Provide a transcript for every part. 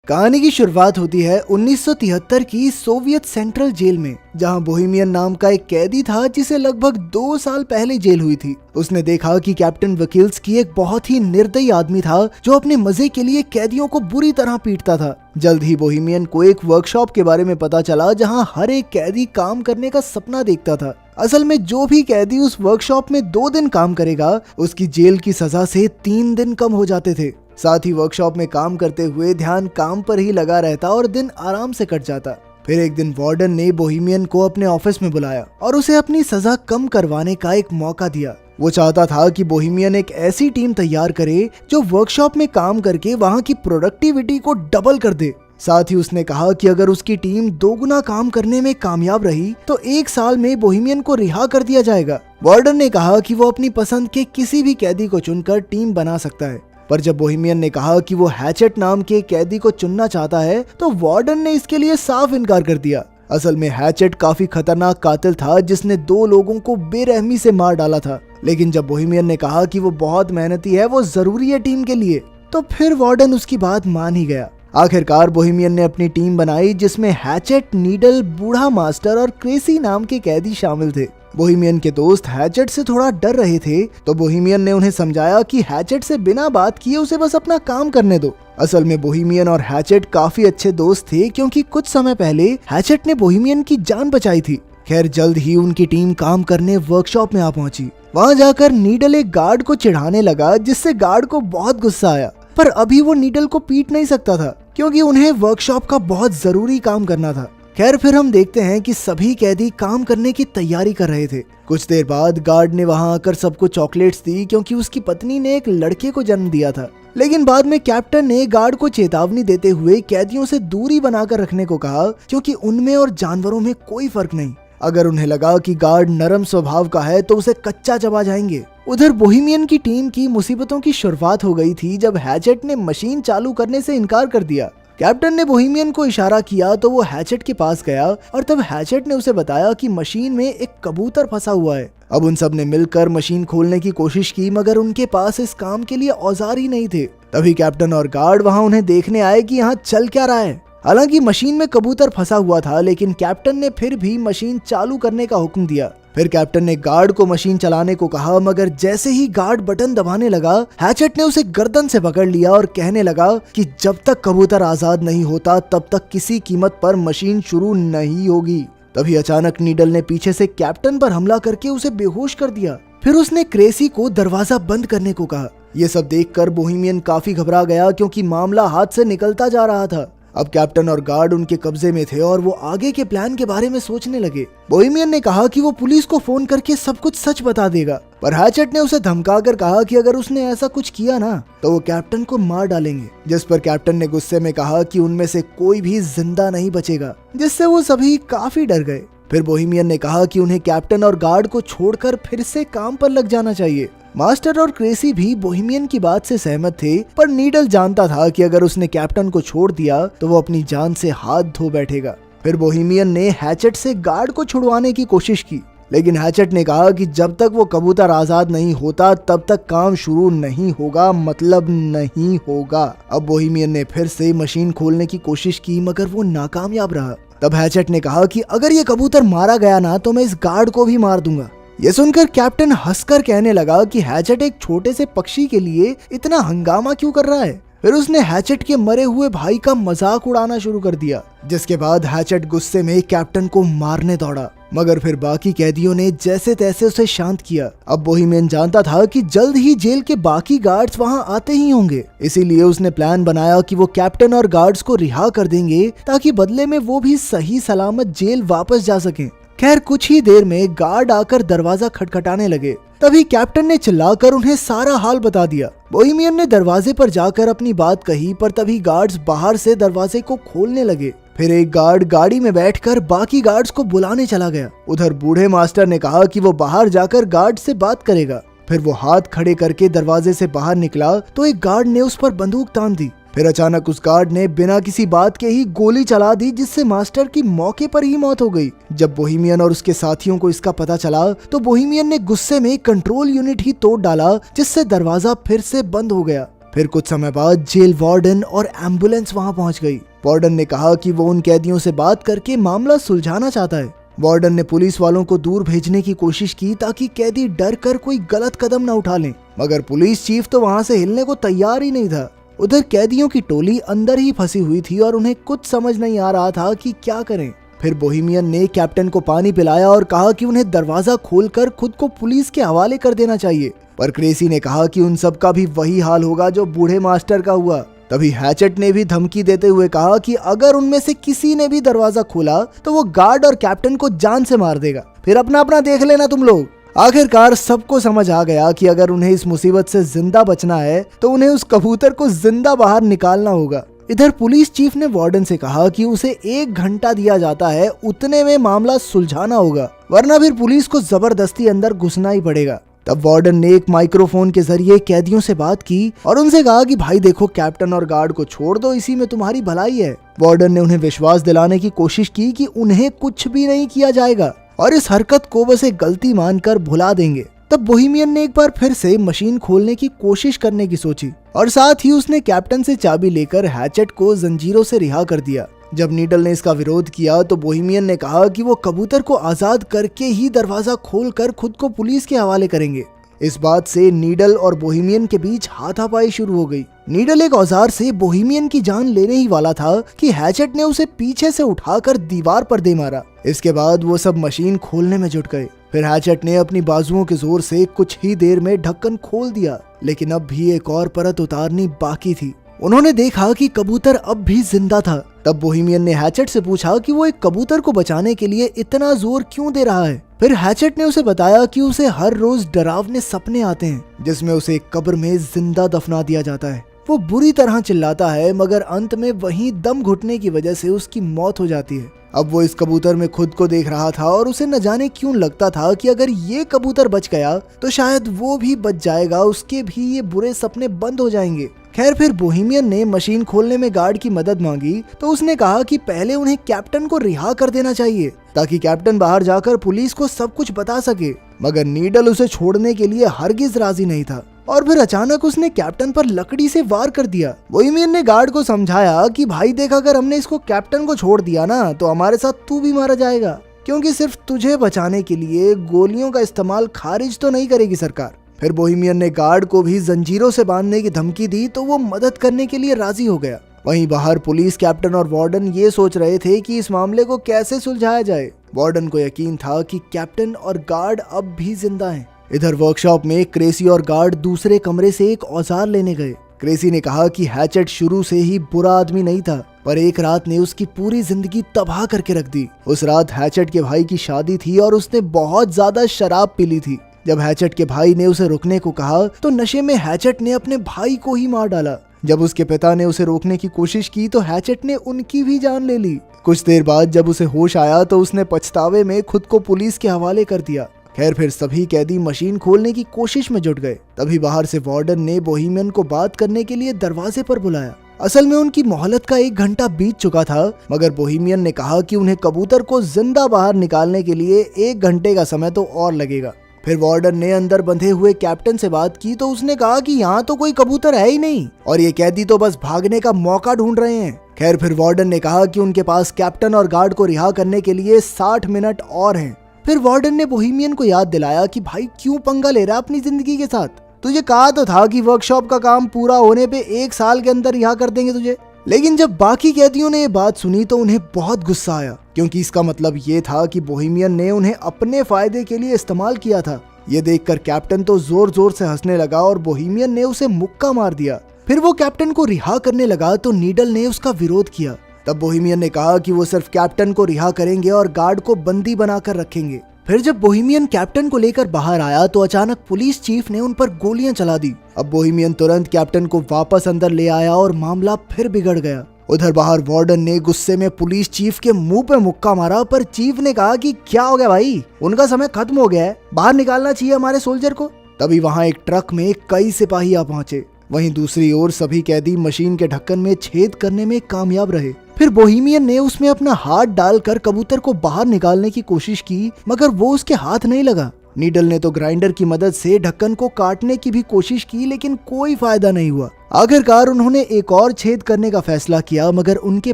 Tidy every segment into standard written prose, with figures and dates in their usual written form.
कहानी की शुरुआत होती है 1973 की सोवियत सेंट्रल जेल में, जहां बोहेमियन नाम का एक कैदी था जिसे लगभग 2 साल पहले जेल हुई थी। उसने देखा कि कैप्टन वकील्स्की एक बहुत ही निर्दयी आदमी था जो अपने मजे के लिए कैदियों को बुरी तरह पीटता था। जल्द ही बोहेमियन को एक वर्कशॉप के बारे में पता चला जहां हर एक कैदी काम करने का सपना देखता था। असल में जो भी कैदी उस वर्कशॉप में 2 दिन काम करेगा उसकी जेल की सजा से 3 दिन कम हो जाते थे। साथ ही वर्कशॉप में काम करते हुए ध्यान काम पर ही लगा रहता और दिन आराम से कट जाता। फिर एक दिन वार्डन ने बोहेमियन को अपने ऑफिस में बुलाया और उसे अपनी सजा कम करवाने का एक मौका दिया। वो चाहता था कि बोहेमियन एक ऐसी टीम तैयार करे जो वर्कशॉप में काम करके वहाँ की प्रोडक्टिविटी को डबल कर दे। साथ ही उसने कहा कि अगर उसकी टीम 2 गुना काम करने में कामयाब रही तो 1 साल में बोहेमियन को रिहा कर दिया जाएगा। वार्डन ने कहा कि वो अपनी पसंद के किसी भी कैदी को चुनकर टीम बना सकता है, पर जब बोहेमियन ने कहा कि वो हैचेट नाम के कैदी को चुनना चाहता है तो वार्डन ने इसके लिए साफ इनकार कर दिया। असल में हैचेट काफी खतरनाक कातिल था जिसने 2 लोगों को बेरहमी से मार डाला था। लेकिन जब बोहेमियन ने कहा कि वो बहुत मेहनती है, वो जरूरी है टीम के लिए, तो फिर वार्डन उसकी बात मान ही गया। आखिरकार बोहेमियन ने अपनी टीम बनाई जिसमें हैचेट, नीडल, बूढ़ा मास्टर और क्रेसी नाम के कैदी शामिल थे। बोहेमियन के दोस्त हैचेट से थोड़ा डर रहे थे तो बोहेमियन ने उन्हें समझाया कि हैचेट से बिना बात किए उसे बस अपना काम करने दो। असल में बोहेमियन और हैचेट काफी अच्छे दोस्त थे क्योंकि कुछ समय पहले हैचेट ने बोहेमियन की जान बचाई थी। खैर जल्द ही उनकी टीम काम करने वर्कशॉप में आ पहुंची। वहां जाकर नीडल एक गार्ड को चिढ़ाने लगा जिससे गार्ड को बहुत गुस्सा आया, पर अभी वो नीडल को पीट नहीं सकता था क्योंकि उन्हें वर्कशॉप का बहुत जरूरी काम करना था। खैर फिर हम देखते हैं कि सभी कैदी काम करने की तैयारी कर रहे थे। कुछ देर बाद गार्ड ने वहां आकर सबको चॉकलेट्स दी क्योंकि उसकी पत्नी ने एक लड़के को जन्म दिया था। लेकिन बाद में कैप्टन ने गार्ड को चेतावनी देते हुए कैदियों से दूरी बनाकर रखने को कहा क्योंकि उनमें और जानवरों में कोई फर्क नहीं। अगर उन्हें लगा कि गार्ड नरम स्वभाव का है तो उसे कच्चा चबा जाएंगे। उधर बोहेमियन की टीम की मुसीबतों की शुरुआत हो गई थी जब हैचेट ने मशीन चालू करने से इनकार कर दिया। कैप्टन ने बोहेमियन को इशारा किया तो वो हैचेट के पास गया और तब हैचेट ने उसे बताया कि मशीन में एक कबूतर फंसा हुआ है। अब उन सब ने मिलकर मशीन खोलने की कोशिश की मगर उनके पास इस काम के लिए औजार ही नहीं थे। तभी कैप्टन और गार्ड वहां उन्हें देखने आए कि यहाँ चल क्या रहा है। हालांकि मशीन में कबूतर फंसा हुआ था लेकिन कैप्टन ने फिर भी मशीन चालू करने का हुक्म दिया। फिर कैप्टन ने गार्ड को मशीन चलाने को कहा मगर जैसे ही गार्ड बटन दबाने लगा हैचेट ने उसे गर्दन से पकड़ लिया और कहने लगा कि जब तक कबूतर आजाद नहीं होता तब तक किसी कीमत पर मशीन शुरू नहीं होगी। तभी अचानक नीडल ने पीछे से कैप्टन पर हमला करके उसे बेहोश कर दिया। फिर उसने क्रेसी को दरवाजा बंद करने को कहा। ये सब देखकर बोहेमियन काफी घबरा गया क्योंकि मामला हाथ से निकलता जा रहा था। अब कैप्टन और गार्ड उनके कब्जे में थे और वो आगे के प्लान के बारे में सोचने लगे। बोहेमियन ने कहा कि वो पुलिस को फोन करके सब कुछ सच बता देगा, पर हैचेट ने उसे धमकाकर कहा कि अगर उसने ऐसा कुछ किया ना तो वो कैप्टन को मार डालेंगे। जिस पर कैप्टन ने गुस्से में कहा कि उनमें से कोई भी जिंदा नहीं बचेगा, जिससे वो सभी काफी डर गए। फिर बोहेमियन ने कहा कि उन्हें कैप्टन और गार्ड को छोड़कर फिर से काम पर लग जाना चाहिए। मास्टर और क्रेसी भी बोहेमियन की बात से सहमत थे, पर नीडल जानता था कि अगर उसने कैप्टन को छोड़ दिया तो वो अपनी जान से हाथ धो बैठेगा। फिर बोहेमियन ने हैचेट से गार्ड को छुड़वाने की कोशिश की, लेकिन हैचेट ने कहा कि जब तक वो कबूतर आजाद नहीं होता तब तक काम शुरू नहीं होगा, मतलब नहीं होगा। अब बोहेमियन ने फिर से मशीन खोलने की कोशिश की मगर वो नाकामयाब रहा। तब हैचेट ने कहा कि अगर ये कबूतर मारा गया ना तो मैं इस गार्ड को भी मार दूंगा। ये सुनकर कैप्टन हंसकर कहने लगा कि हैचेट एक छोटे से पक्षी के लिए इतना हंगामा क्यों कर रहा है। फिर उसने हैचेट के मरे हुए भाई का मजाक उड़ाना शुरू कर दिया, जिसके बाद हैचेट गुस्से में कैप्टन को मारने दौड़ा, मगर फिर बाकी कैदियों ने जैसे तैसे उसे शांत किया। अब बोहेमियन जानता था कि जल्द ही जेल के बाकी गार्ड्स वहां आते ही होंगे, इसीलिए उसने प्लान बनाया कि वो कैप्टन और गार्ड्स को रिहा कर देंगे ताकि बदले में वो भी सही सलामत जेल वापस जा सकें। खैर कुछ ही देर में गार्ड आकर दरवाजा खटखटाने लगे। तभी कैप्टन ने चिल्लाकर उन्हें सारा हाल बता दिया। बोहेमियन ने दरवाजे पर जाकर अपनी बात कही, पर तभी गार्ड्स बाहर से दरवाजे को खोलने लगे। फिर एक गार्ड गाड़ी में बैठकर बाकी गार्ड्स को बुलाने चला गया। उधर बूढ़े मास्टर ने कहा कि वो बाहर जाकर गार्ड से बात करेगा। फिर वो हाथ खड़े करके दरवाजे से बाहर निकला तो एक गार्ड ने उस पर बंदूक तान दी। फिर अचानक उस गार्ड ने बिना किसी बात के ही गोली चला दी, जिससे मास्टर की मौके पर ही मौत हो गई। जब बोहेमियन और उसके साथियों को इसका पता चला तो बोहेमियन ने गुस्से में कंट्रोल यूनिट ही तोड़ डाला, जिससे दरवाजा फिर से बंद हो गया। फिर कुछ समय बाद जेल वार्डन और एम्बुलेंस वहां पहुंच गई। वार्डन ने कहा कि वो उन कैदियों से बात करके मामला सुलझाना चाहता है। वार्डन ने पुलिस वालों को दूर भेजने की कोशिश की ताकि कैदी डर कर कोई गलत कदम न उठा लें, मगर पुलिस चीफ तो वहां से हिलने को तैयार ही नहीं था। उधर कैदियों की टोली अंदर ही फंसी हुई थी और उन्हें कुछ समझ नहीं आ रहा था कि क्या करें। फिर बोहेमियन ने कैप्टन को पानी पिलाया और कहा कि उन्हें दरवाजा खोलकर खुद को पुलिस के हवाले कर देना चाहिए, पर क्रेसी ने कहा कि उन सब का भी वही हाल होगा जो बूढ़े मास्टर का हुआ। तभी हैचेट ने भी धमकी देते हुए कहा कि अगर उनमें से किसी ने भी दरवाजा खोला तो वो गार्ड और कैप्टन को जान से मार देगा, फिर अपना अपना देख लेना तुम लोग। आखिरकार सबको समझ आ गया कि अगर उन्हें इस मुसीबत से जिंदा बचना है तो उन्हें उस कबूतर को जिंदा बाहर निकालना होगा। इधर पुलिस चीफ ने वार्डन से कहा कि उसे 1 घंटा दिया जाता है, उतने में मामला सुलझाना होगा, वरना फिर पुलिस को जबरदस्ती अंदर घुसना ही पड़ेगा। तब वार्डन ने एक माइक्रोफोन के जरिए कैदियों से बात की और उनसे कहा कि भाई देखो, कैप्टन और गार्ड को छोड़ दो, इसी में तुम्हारी भलाई है। वार्डन ने उन्हें विश्वास दिलाने की कोशिश की कि उन्हें कुछ भी नहीं किया जाएगा और इस हरकत को बस एक गलती मानकर भुला देंगे। तब बोहेमियन ने एक बार फिर से मशीन खोलने की कोशिश करने की सोची और साथ ही उसने कैप्टन से चाबी लेकर हैचेट को जंजीरों से रिहा कर दिया। जब नीडल ने इसका विरोध किया तो बोहेमियन ने कहा कि वो कबूतर को आजाद करके ही दरवाजा खोलकर खुद को पुलिस के हवाले करेंगे। इस बात से नीडल और बोहेमियन के बीच हाथापाई शुरू हो गई। नीडल एक औजार से बोहेमियन की जान लेने ही वाला था कि हैचेट ने उसे पीछे से उठाकर दीवार पर दे मारा। इसके बाद वो सब मशीन खोलने में जुट गए। फिर हैचेट ने अपनी बाजुओं के जोर से कुछ ही देर में ढक्कन खोल दिया, लेकिन अब भी एक और परत उतारनी बाकी थी। उन्होंने देखा कि कबूतर अब भी जिंदा था। तब बोहेमियन ने हैचेट से पूछा कि वो एक कबूतर को बचाने के लिए इतना जोर क्यों दे रहा है। फिर हैचेट ने उसे बताया कि उसे हर रोज डरावने सपने आते हैं जिसमें उसे एक कब्र में जिंदा दफना दिया जाता है। वो बुरी तरह चिल्लाता है, मगर अंत में वहीं दम घुटने की वजह से उसकी मौत हो जाती है। अब वो इस कबूतर में खुद को देख रहा था और उसे न जाने क्यों लगता था कि अगर ये कबूतर बच गया तो शायद वो भी बच जाएगा, उसके भी ये बुरे सपने बंद हो जाएंगे। खैर, फिर बोहेमियन ने मशीन खोलने में गार्ड की मदद मांगी तो उसने कहा कि पहले उन्हें कैप्टन को रिहा कर देना चाहिए ताकि कैप्टन बाहर जाकर पुलिस को सब कुछ बता सके, मगर नीडल उसे छोड़ने के लिए हरगिज राजी नहीं था। और फिर अचानक उसने कैप्टन पर लकड़ी से वार कर दिया। बोहेमियन ने गार्ड को समझाया कि भाई देख, अगर हमने इसको कैप्टन को छोड़ दिया ना तो हमारे साथ तू भी मारा जाएगा, क्योंकि सिर्फ तुझे बचाने के लिए गोलियों का इस्तेमाल खारिज तो नहीं करेगी सरकार। फिर बोहेमियन ने गार्ड को भी जंजीरों से बांधने की धमकी दी तो वो मदद करने के लिए राजी हो गया। वहीं बाहर पुलिस, कैप्टन और वार्डन ये सोच रहे थे कि इस मामले को कैसे सुलझाया जाए। वार्डन को यकीन था कि कैप्टन और गार्ड अब भी जिंदा हैं। इधर वर्कशॉप में क्रेसी और गार्ड दूसरे कमरे से एक औजार लेने गए। क्रेसी ने कहा कि हैचेट शुरू से ही बुरा आदमी नहीं था, पर एक रात ने उसकी पूरी जिंदगी तबाह करके रख दी। उस रात हैचेट के भाई की शादी थी और उसने बहुत ज्यादा शराब पी ली थी। जब हैचेट के भाई ने उसे रुकने को कहा तो नशे में हैचेट ने अपने भाई को ही मार डाला। जब उसके पिता ने उसे रोकने की कोशिश की तो हैचेट ने उनकी भी जान ले ली। कुछ देर बाद जब उसे होश आया तो उसने पछतावे में खुद को पुलिस के हवाले कर दिया। खैर, फिर सभी कैदी मशीन खोलने की कोशिश में जुट गए। तभी बाहर से वार्डन ने बोहेमियन को बात करने के लिए दरवाजे पर बुलाया। असल में उनकी मोहलत का 1 घंटा बीत चुका था, मगर बोहेमियन ने कहा कि उन्हें कबूतर को जिंदा बाहर निकालने के लिए 1 घंटे का समय तो और लगेगा। फिर वार्डन ने अंदर बंधे हुए कैप्टन से बात की तो उसने कहा कि यहाँ तो कोई कबूतर है ही नहीं और ये कैदी तो बस भागने का मौका ढूंढ रहे हैं। खैर, फिर वार्डन ने कहा कि उनके पास कैप्टन और गार्ड को रिहा करने के लिए 60 मिनट और हैं। फिर वार्डन ने बोहेमियन को याद दिलाया कि भाई क्यों पंगा ले रहा है अपनी जिंदगी के साथ, तुझे कहा तो था कि वर्कशॉप का काम पूरा होने पे 1 साल के अंदर रिहा कर देंगे तुझे। लेकिन जब बाकी कैदियों ने ये बात सुनी तो उन्हें बहुत गुस्सा आया, क्योंकि इसका मतलब ये था कि बोहेमियन ने उन्हें अपने फायदे के लिए इस्तेमाल किया था। ये देखकर कैप्टन तो जोर जोर से हंसने लगा और बोहेमियन ने उसे मुक्का मार दिया। फिर वो कैप्टन को रिहा करने लगा तो नीडल ने उसका विरोध किया। तब बोहेमियन ने कहा कि वो सिर्फ कैप्टन को रिहा करेंगे और गार्ड को बंदी बनाकर रखेंगे। फिर जब बोहेमियन कैप्टन को लेकर बाहर आया तो अचानक पुलिस चीफ ने उन पर गोलियां चला दी। अब बोहेमियन तुरंत कैप्टन को वापस अंदर ले आया और मामला फिर बिगड़ गया। उधर बाहर वार्डन ने गुस्से में पुलिस चीफ के मुंह पे मुक्का मारा, पर चीफ ने कहा कि क्या हो गया भाई, उनका समय खत्म हो गया है, बाहर निकालना चाहिए हमारे सोल्जर को। तभी वहां एक ट्रक में कई सिपाही आ पहुंचे। वहीं दूसरी ओर सभी कैदी मशीन के ढक्कन में छेद करने में कामयाब रहे। फिर बोहेमियन ने उसमें अपना हाथ डालकर कबूतर को बाहर निकालने की कोशिश की, मगर वो उसके हाथ नहीं लगा। नीडल ने तो ग्राइंडर की मदद से ढक्कन को काटने की भी कोशिश की, लेकिन कोई फायदा नहीं हुआ। आखिरकार उन्होंने एक और छेद करने का फैसला किया, मगर उनके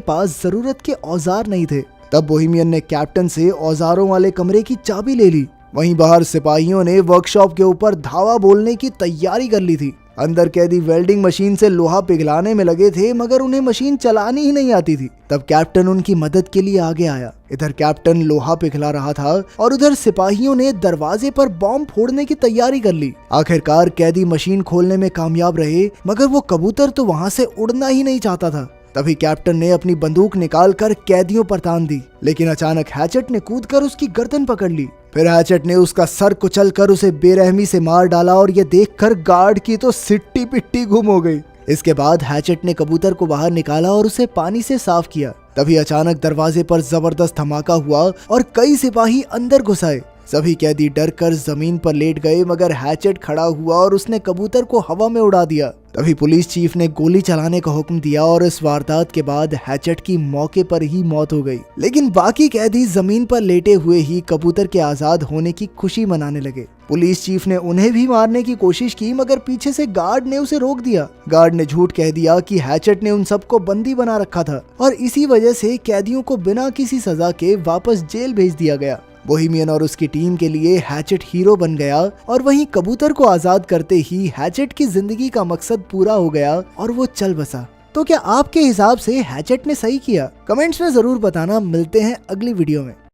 पास जरूरत के औजार नहीं थे। तब बोहेमियन ने कैप्टन से औजारों वाले कमरे की चाबी ले ली। वहीं बाहर सिपाहियों ने वर्कशॉप के ऊपर धावा बोलने की तैयारी कर ली थी। अंदर कैदी वेल्डिंग मशीन से लोहा पिघलाने में लगे थे, मगर उन्हें मशीन चलानी ही नहीं आती थी। तब कैप्टन उनकी मदद के लिए आगे आया। इधर कैप्टन लोहा पिघला रहा था और उधर सिपाहियों ने दरवाजे पर बॉम्ब फोड़ने की तैयारी कर ली। आखिरकार कैदी मशीन खोलने में कामयाब रहे, मगर वो कबूतर तो वहाँ से उड़ना ही नहीं चाहता था। तभी कैप्टन ने अपनी बंदूक निकालकर कैदियों पर तान दी, लेकिन अचानक हैचेट ने कूदकर उसकी गर्दन पकड़ ली। फिर हैचेट ने उसका सर कुचलकर उसे बेरहमी से मार डाला और ये देखकर गार्ड की तो सिट्टी पिट्टी गुम हो गई। इसके बाद हैचेट ने कबूतर को बाहर निकाला और उसे पानी से साफ किया। तभी अचानक दरवाजे पर जबरदस्त धमाका हुआ और कई सिपाही अंदर घुस आए। सभी कैदी डर कर जमीन पर लेट गए, मगर हैचेट खड़ा हुआ और उसने कबूतर को हवा में उड़ा दिया। तभी पुलिस चीफ ने गोली चलाने का हुक्म दिया और इस वारदात के बाद हैचेट की मौके पर ही मौत हो गई। लेकिन बाकी कैदी जमीन पर लेटे हुए ही कबूतर के आजाद होने की खुशी मनाने लगे। पुलिस चीफ ने उन्हें भी मारने की कोशिश की, मगर पीछे से गार्ड ने उसे रोक दिया। गार्ड ने झूठ कह दिया कि हैचेट ने उन सबको बंदी बना रखा था और इसी वजह से कैदियों को बिना किसी सजा के वापस जेल भेज दिया गया। बोहेमियन और उसकी टीम के लिए हैचेट हीरो बन गया और वहीं कबूतर को आजाद करते ही हैचेट की जिंदगी का मकसद पूरा हो गया और वो चल बसा। तो क्या आपके हिसाब से हैचेट ने सही किया? कमेंट्स में जरूर बताना। मिलते हैं अगली वीडियो में।